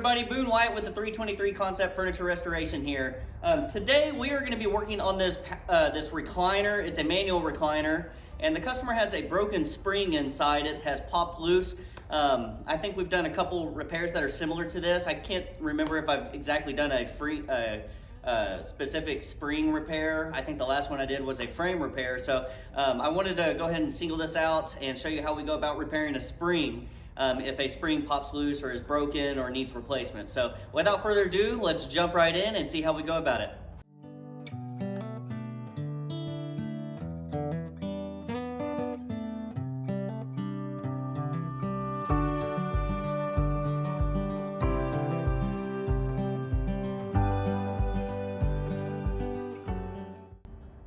everybody, Boone White with the 323 Concept Furniture Restoration here. Today we are going to be working on this recliner. It's a manual recliner, and the customer has a broken spring inside. It has popped loose. I think we've done a couple repairs that are similar to this. I can't remember if I've exactly done a specific spring repair. I think the last one I did was a frame repair. So I wanted to go ahead and single this out and show you how we go about repairing a spring. If a spring pops loose or is broken or needs replacement. So without further ado, let's jump right in and see how we go about it.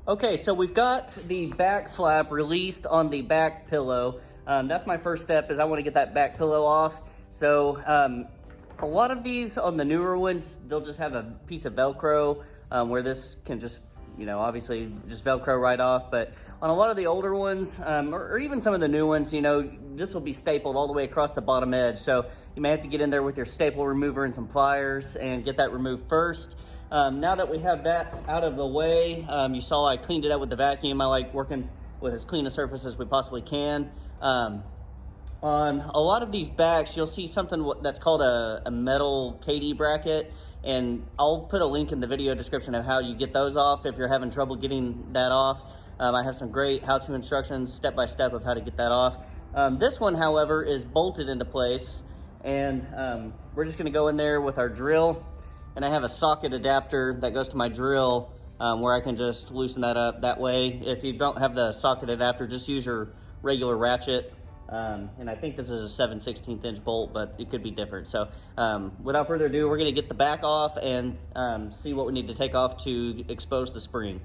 Okay, so we've got the back flap released on the back pillow. That's my first step, is I want to get that back pillow off. So a lot of these on the newer ones, they'll just have a piece of Velcro where this can just, obviously just Velcro right off. But on a lot of the older ones, or even some of the new ones, this will be stapled all the way across the bottom edge. So you may have to get in there with your staple remover and some pliers and get that removed first. Now that we have that out of the way, you saw I cleaned it up with the vacuum. I like working with as clean a surface as we possibly can. On a lot of these backs, you'll see something that's called a metal KD bracket, and I'll put a link in the video description of how you get those off if you're having trouble getting that off. I have some great how-to instructions step-by-step of how to get that off. This one, however, is bolted into place, and we're just going to go in there with our drill, and I have a socket adapter that goes to my drill where I can just loosen that up that way. If you don't have the socket adapter, just use your regular ratchet, and I think this is a 7/16 inch bolt, but it could be different. So without further ado, we're going to get the back off and see what we need to take off to expose the spring.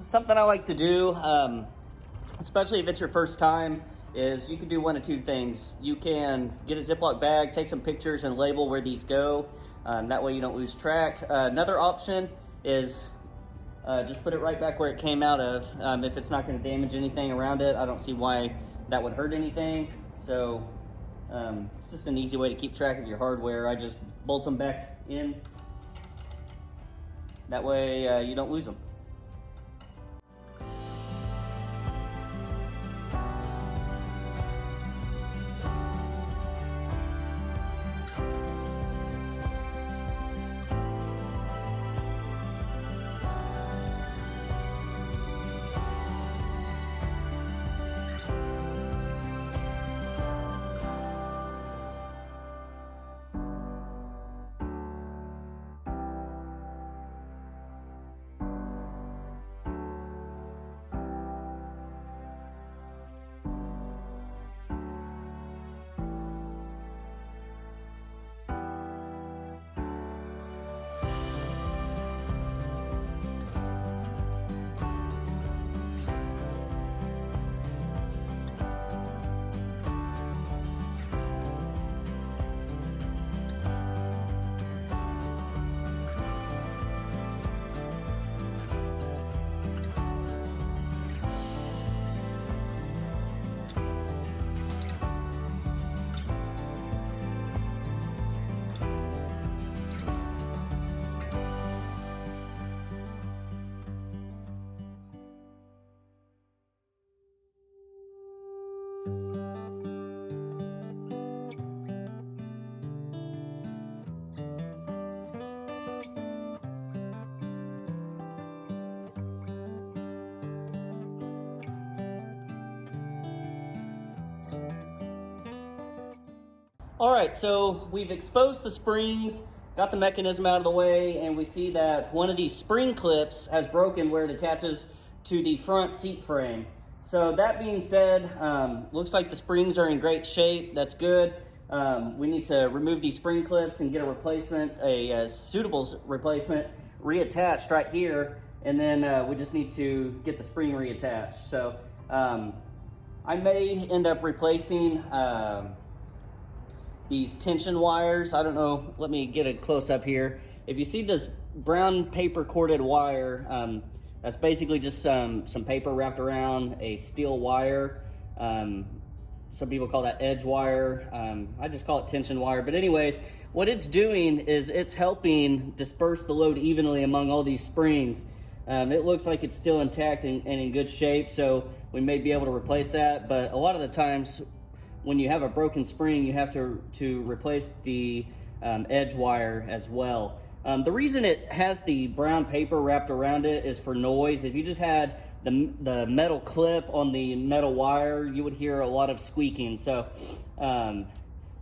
Something I like to do, especially if it's your first time, is you can do one of two things. You can get a Ziploc bag, take some pictures, and label where these go. That way you don't lose track. Another option is just put it right back where it came out of. If it's not going to damage anything around it, I don't see why that would hurt anything. So it's just an easy way to keep track of your hardware. I just bolt them back in. That way you don't lose them. All right, so we've exposed the springs, got the mechanism out of the way, and we see that one of these spring clips has broken where it attaches to the front seat frame. So that being said, looks like the springs are in great shape. That's good. we need to remove these spring clips and get a replacement, a suitable replacement reattached right here, and then we just need to get the spring reattached. So I may end up replacing these tension wires. I don't know, let me get a close up here. If you see this brown paper corded wire, that's basically just some paper wrapped around a steel wire. Some people call that edge wire. I just call it tension wire. But anyways, what it's doing is it's helping disperse the load evenly among all these springs. It looks like it's still intact and in good shape, so we may be able to replace that. But a lot of the times when you have a broken spring, you have to replace the edge wire as well. The reason it has the brown paper wrapped around it is for noise. If you just had the metal clip on the metal wire, you would hear a lot of squeaking. So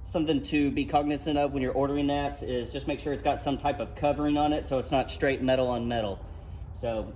something to be cognizant of when you're ordering that is just make sure it's got some type of covering on it so it's not straight metal on metal. So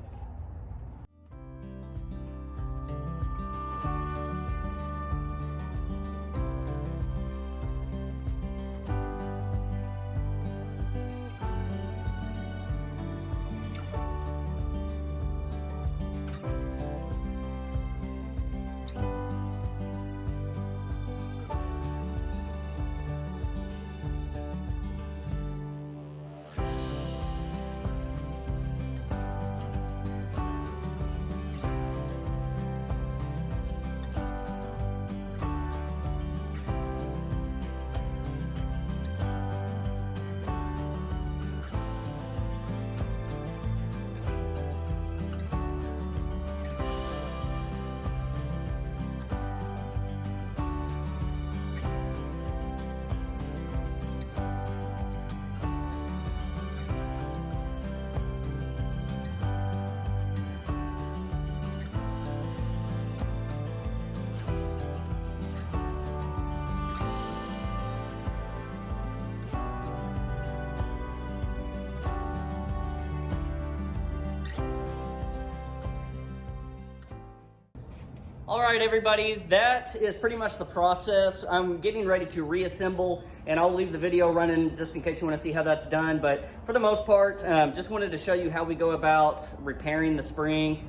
all right, everybody, that is pretty much the process. I'm getting ready to reassemble, and I'll leave the video running just in case you want to see how that's done. But for the most part, just wanted to show you how we go about repairing the spring.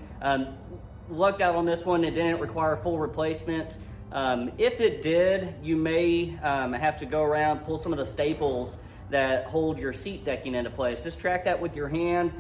Lucked out on this one, it didn't require a full replacement. If it did, you may have to go around, pull some of the staples that hold your seat decking into place. Just track that with your hand.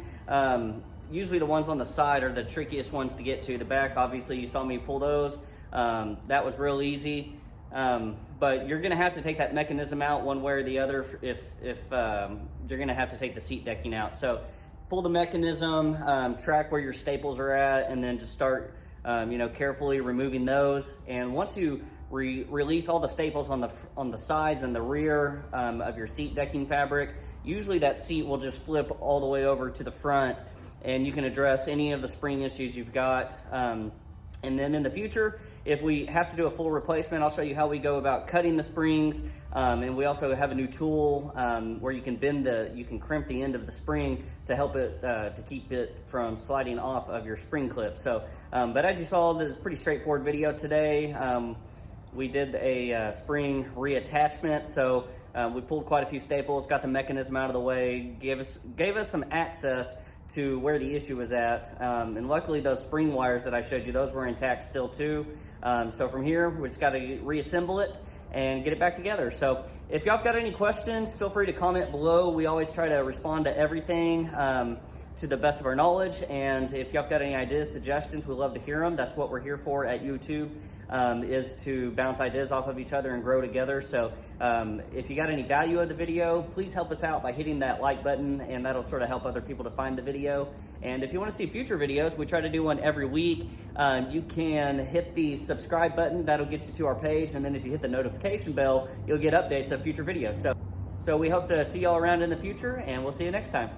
Usually the ones on the side are the trickiest ones to get to. The back, obviously, you saw me pull those. That was real easy. But you're gonna have to take that mechanism out one way or the other if you're gonna have to take the seat decking out. So pull the mechanism, track where your staples are at, and then just start carefully removing those. And once you release all the staples on the sides and the rear of your seat decking fabric, usually that seat will just flip all the way over to the front, and you can address any of the spring issues you've got. And then in the future, if we have to do a full replacement, I'll show you how we go about cutting the springs. And we also have a new tool where you can crimp the end of the spring to help it, to keep it from sliding off of your spring clip. So, but as you saw, this is a pretty straightforward video today. We did a spring reattachment. So we pulled quite a few staples, got the mechanism out of the way, gave us some access to where the issue was at. And luckily those spring wires that I showed you, those were intact still too. So from here, we just got to reassemble it and get it back together. So if y'all have got any questions, feel free to comment below. We always try to respond to everything to the best of our knowledge. And if y'all have got any ideas, suggestions, we love to hear them. That's what we're here for at YouTube, is to bounce ideas off of each other and grow together. So if you got any value of the video, please help us out by hitting that like button, and that'll sort of help other people to find the video. And if you want to see future videos, we try to do one every week. You can hit the subscribe button. That'll get you to our page. And then if you hit the notification bell, you'll get updates of future videos. So we hope to see y'all around in the future, and we'll see you next time.